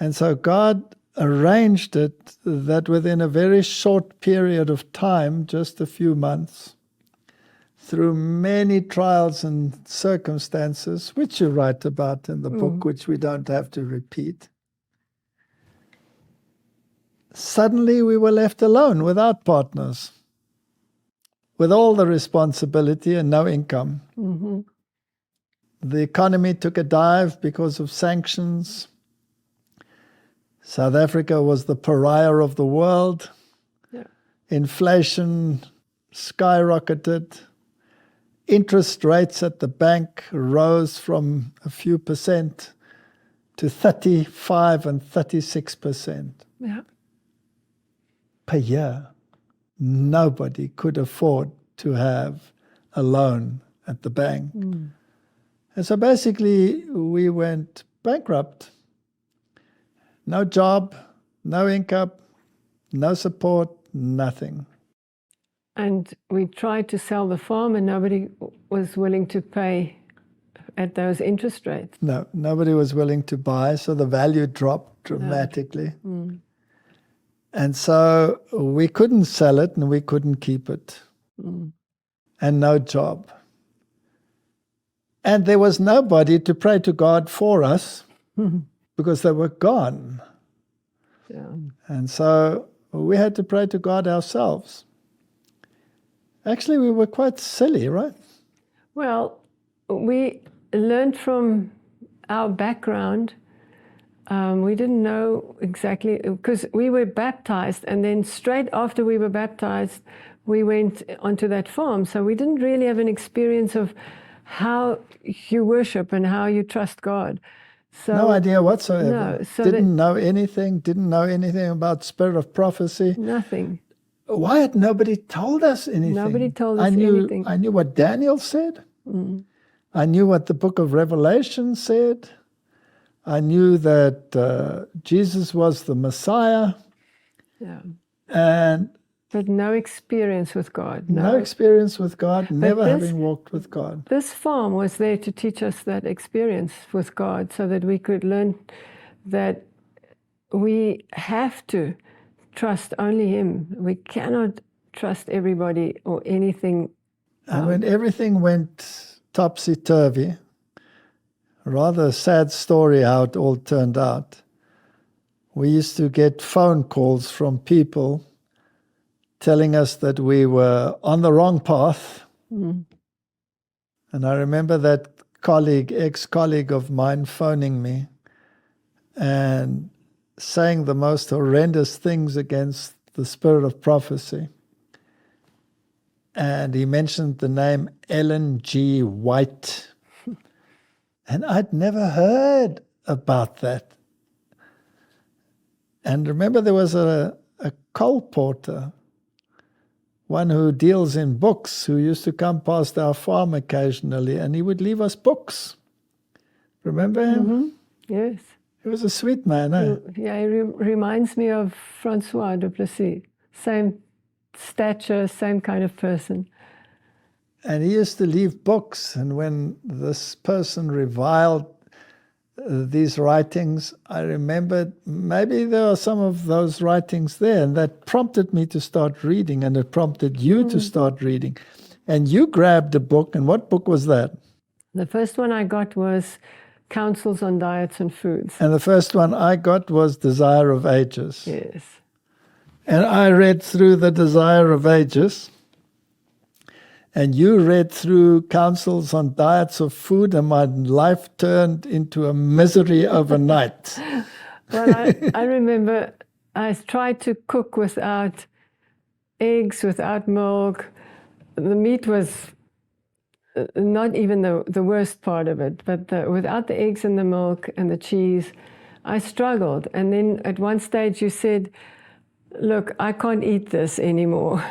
And so God arranged it that within a very short period of time, just a few months, through many trials and circumstances, which you write about in the book, which we don't have to repeat, suddenly we were left alone without partners, with all the responsibility and no income. Mm-hmm. The economy took a dive because of sanctions. South Africa was the pariah of the world. Yeah. Inflation skyrocketed. Interest rates at the bank rose from a few percent to 35 and 36%. Yeah. Per year. Nobody could afford to have a loan at the bank. And so basically we went bankrupt. No job, no income, no support, nothing. And we tried to sell the farm and nobody was willing to pay at those interest rates. No, nobody was willing to buy, so the value dropped dramatically. And so we couldn't sell it and we couldn't keep it. And no job. And there was nobody to pray to God for us because they were gone. Yeah. And so we had to pray to God ourselves. Actually, we were quite silly, right? Well, we learned from our background. We didn't know exactly, because we were baptized, and then straight after we were baptized, we went onto that farm. So we didn't really have an experience of how you worship and how you trust God. So, no idea whatsoever. No, so didn't know anything about spirit of prophecy. Nothing. Why had nobody told us anything? Nobody told us anything. I knew what Daniel said. I knew what the book of Revelation said. I knew that Jesus was the Messiah. Yeah. But no experience with God. No experience with God, never having walked with God. This farm was there to teach us that experience with God so that we could learn that we have to trust only Him. We cannot trust everybody or anything. And when everything went topsy-turvy, rather a sad story how it all turned out, we used to get phone calls from people telling us that we were on the wrong path. And I remember that ex-colleague of mine phoning me and saying the most horrendous things against the spirit of prophecy. And he mentioned the name Ellen G. White. And I'd never heard about that. And remember there was a colporteur, one who deals in books, who used to come past our farm occasionally, and he would leave us books. Remember him? Yes. He was a sweet man, eh? Yeah, he reminds me of Francois du Plessis. Same stature, same kind of person. And he used to leave books, and when this person reviled these writings, I remembered maybe there are some of those writings there, and that prompted me to start reading, and it prompted you to start reading. And you grabbed a book, and what book was that? The first one I got was Counsels on Diets and Foods. And the first one I got was Desire of Ages. Yes. And I read through the Desire of Ages, and you read through Counsels on Diets of Food, and my life turned into a misery overnight. Well, I remember I tried to cook without eggs, without milk. The meat was not even the worst part of it, but without the eggs and the milk and the cheese, I struggled. And then at one stage you said, look, I can't eat this anymore.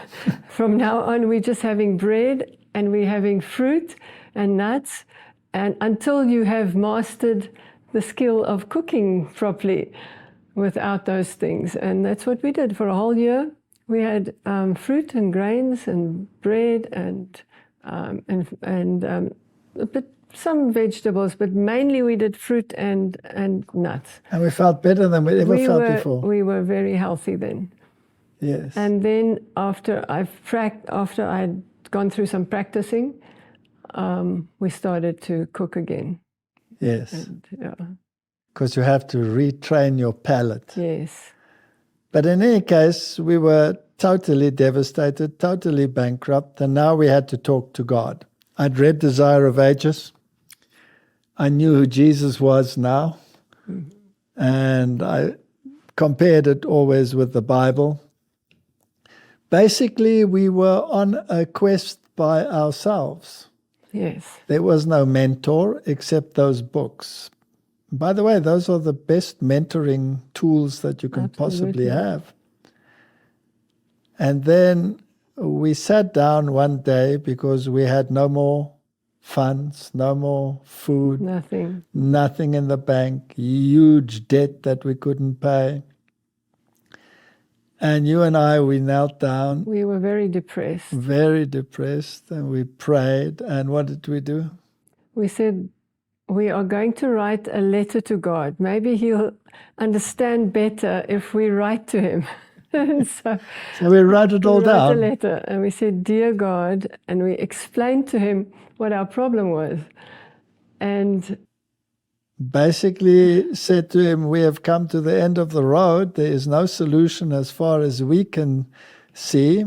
From now on, we're just having bread and we're having fruit and nuts, and until you have mastered the skill of cooking properly without those things. And that's what we did for a whole year. We had fruit and grains and bread and but some vegetables, but mainly we did fruit and nuts. And we felt better than we ever felt before. We were very healthy then. Yes. And then after I'd gone through some practicing, we started to cook again. Yes. And, yeah. Because you have to retrain your palate. Yes. But in any case, we were totally devastated, totally bankrupt, and now we had to talk to God. I'd read Desire of Ages. I knew who Jesus was now. Mm-hmm. And I compared it always with the Bible. Basically, we were on a quest by ourselves. Yes. There was no mentor except those books. By the way, those are the best mentoring tools that you can possibly have. And then we sat down one day because we had no more funds, no more food. Nothing in the bank, huge debt that we couldn't pay. And you and I, we knelt down. We were very depressed. Very depressed, and we prayed. And what did we do? We said, we are going to write a letter to God. Maybe he'll understand better if we write to him. so we wrote it all down. We wrote a letter, and we said, Dear God, and we explained to him what our problem was. And basically said to him, we have come to the end of the road. There is no solution as far as we can see.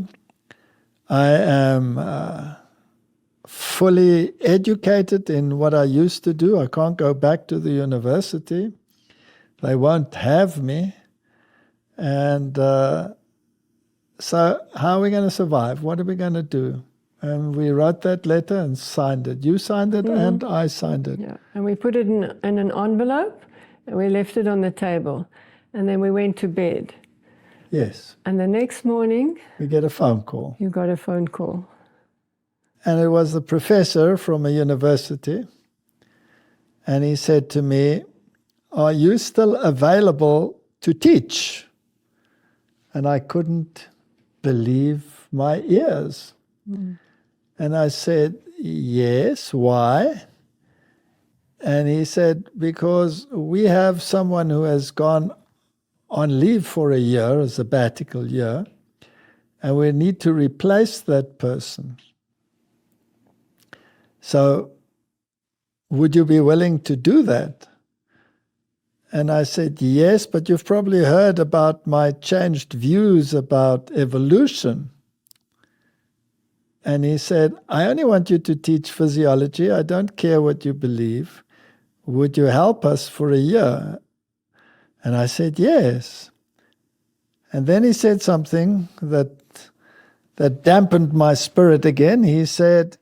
I am fully educated in what I used to do. I can't go back to the university. They won't have me. And so how are we going to survive? What are we going to do? And we wrote that letter and signed it. You signed it and I signed it. Yeah, and we put it in an envelope and we left it on the table. And then we went to bed. Yes. And the next morning, we get a phone call. You got a phone call. And it was the professor from a university. And he said to me, are you still available to teach? And I couldn't believe my ears. And I said, yes, why? And he said, because we have someone who has gone on leave for a year, a sabbatical year, and we need to replace that person. So would you be willing to do that? And I said, yes, but you've probably heard about my changed views about evolution. And he said, I only want you to teach physiology. I don't care what you believe. Would you help us for a year? And I said, yes. And then he said something that dampened my spirit again. He said,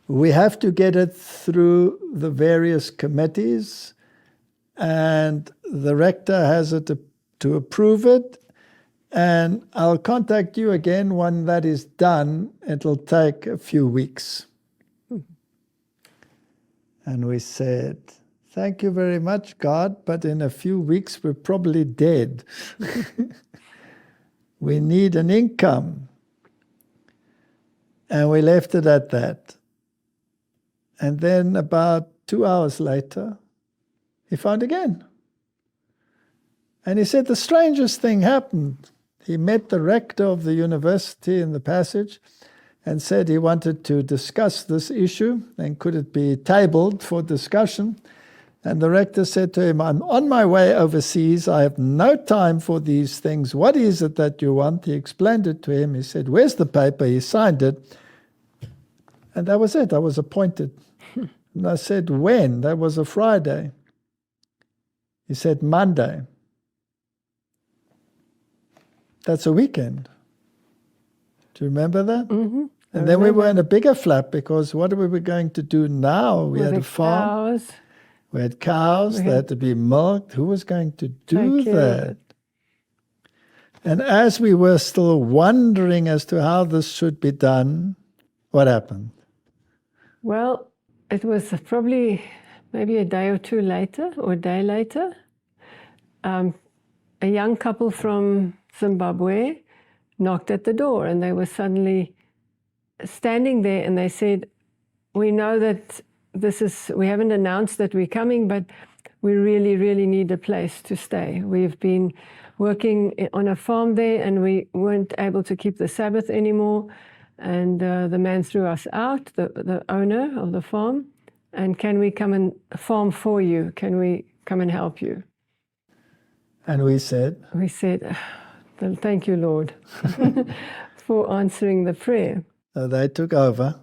we have to get it through the various committees, and the rector has it to approve it. And I'll contact you again when that is done. It'll take a few weeks. And we said, thank you very much, God, but in a few weeks we're probably dead. We need an income. And we left it at that. And then about 2 hours later, he phoned again. And he said the strangest thing happened. He met the rector of the university in the passage and said he wanted to discuss this issue and could it be tabled for discussion. And the rector said to him, I'm on my way overseas. I have no time for these things. What is it that you want? He explained it to him. He said, where's the paper? He signed it. And that was it. I was appointed. And I said, when? That was a Friday. He said, Monday. That's a weekend. Do you remember that? Mm-hmm. And then we were in a bigger flap because what were we going to do now? We had a farm. Cows. We had cows. They had to be milked. Who was going to do that? And as we were still wondering as to how this should be done, what happened? Well, it was probably maybe a day or two later, or a day later. A young couple from Zimbabwe knocked at the door, and they were suddenly standing there, and they said, we know that we haven't announced that we're coming, but we really, really need a place to stay. We've been working on a farm there, and we weren't able to keep the Sabbath anymore. And the man threw us out, the owner of the farm. And can we come and farm for you? Can we come and help you? And we said, thank you, Lord, for answering the prayer. So they took over,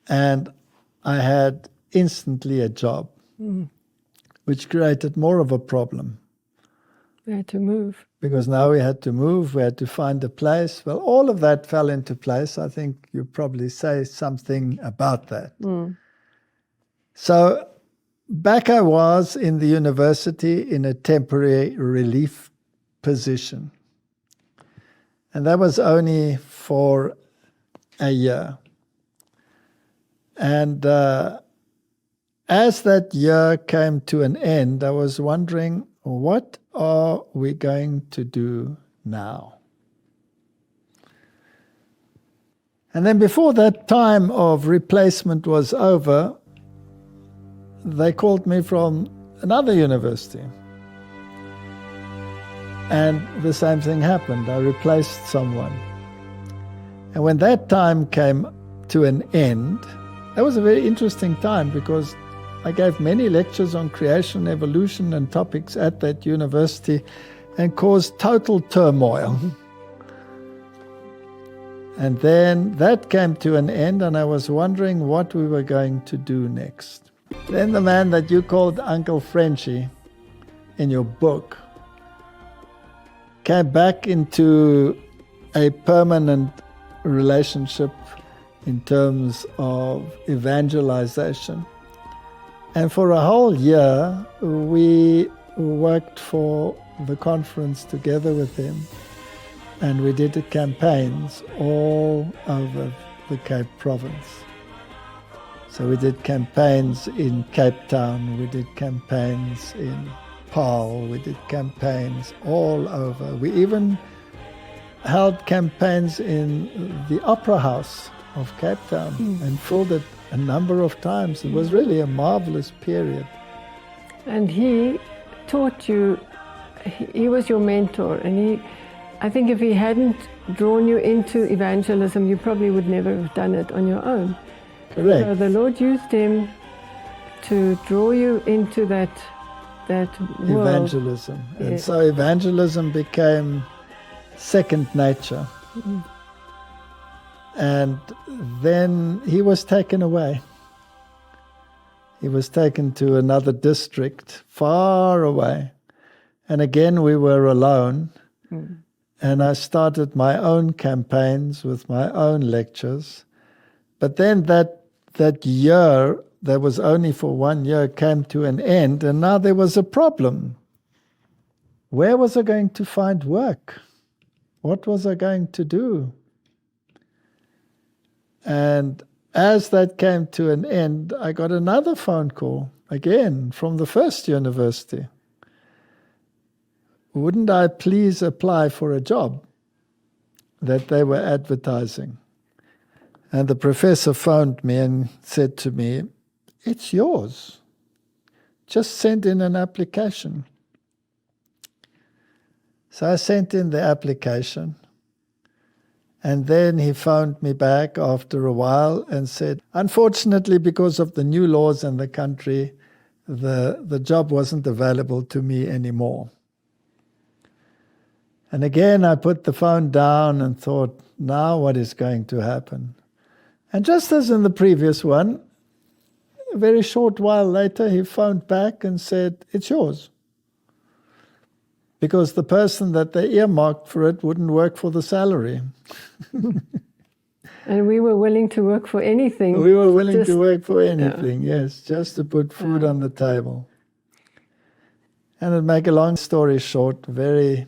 and I had instantly a job, which created more of a problem. We had to move. Because now we had to move, we had to find a place. Well, all of that fell into place. I think you probably say something about that. So back I was in the university in a temporary relief position. And that was only for a year. And as that year came to an end, I was wondering, what are we going to do now? And then before that time of replacement was over, they called me from another university. And the same thing happened. I replaced someone. And when that time came to an end, that was a very interesting time, because I gave many lectures on creation, evolution, and topics at that university, and caused total turmoil. And then that came to an end, and I was wondering what we were going to do next. Then the man that you called Uncle Frenchie in your book came back into a permanent relationship in terms of evangelization. And for a whole year, we worked for the conference together with him, and we did campaigns all over the Cape Province. So we did campaigns in Cape Town, we did campaigns in Paarl, we did campaigns all over. We even held campaigns in the Opera House of Cape Town and filled it a number of times. It was really a marvelous period. And he taught you, he was your mentor, and I think if he hadn't drawn you into evangelism, you probably would never have done it on your own. Correct. So the Lord used him to draw you into that world. Evangelism. And so evangelism became second nature. And then he was taken away. He was taken to another district, far away. And again, we were alone. And I started my own campaigns with my own lectures. But then that year, that was only for 1 year, came to an end. And now there was a problem. Where was I going to find work? What was I going to do? And as that came to an end, I got another phone call, again, from the first university. Wouldn't I please apply for a job that they were advertising? And the professor phoned me and said to me, "It's yours. Just send in an application." So I sent in the application. And then he phoned me back after a while and said, unfortunately, because of the new laws in the country, the job wasn't available to me anymore. And again, I put the phone down and thought, now what is going to happen? And just as in the previous one, a very short while later, he phoned back and said, "It's yours." Because the person that they earmarked for it wouldn't work for the salary. And we were willing to work for anything. We were willing to work for anything, yes, just to put food on the table. And to make a long story short, a very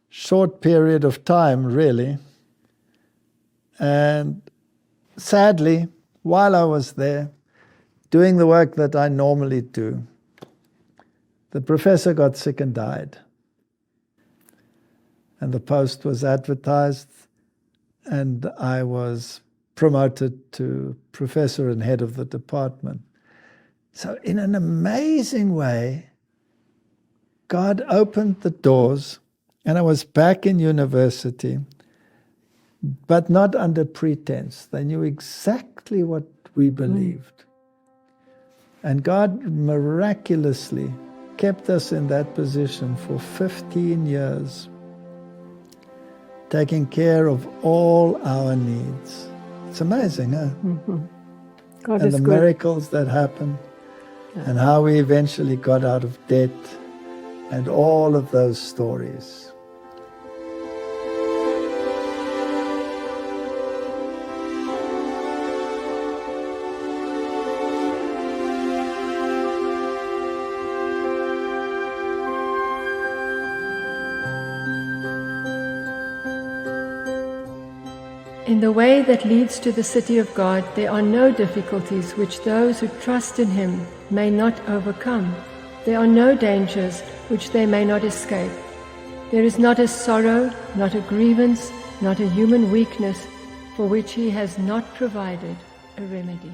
short period of time, really. And sadly, while I was there, doing the work that I normally do, the professor got sick and died. And the post was advertised, and I was promoted to professor and head of the department. So in an amazing way, God opened the doors, and I was back in university, but not under pretense. They knew exactly what we believed. And God miraculously kept us in that position for 15 years, taking care of all our needs. It's amazing, huh? God And is the good. miracles that happened, and how we eventually got out of debt, and all of those stories. In the way that leads to the city of God, there are no difficulties which those who trust in Him may not overcome. There are no dangers which they may not escape. There is not a sorrow, not a grievance, not a human weakness for which He has not provided a remedy.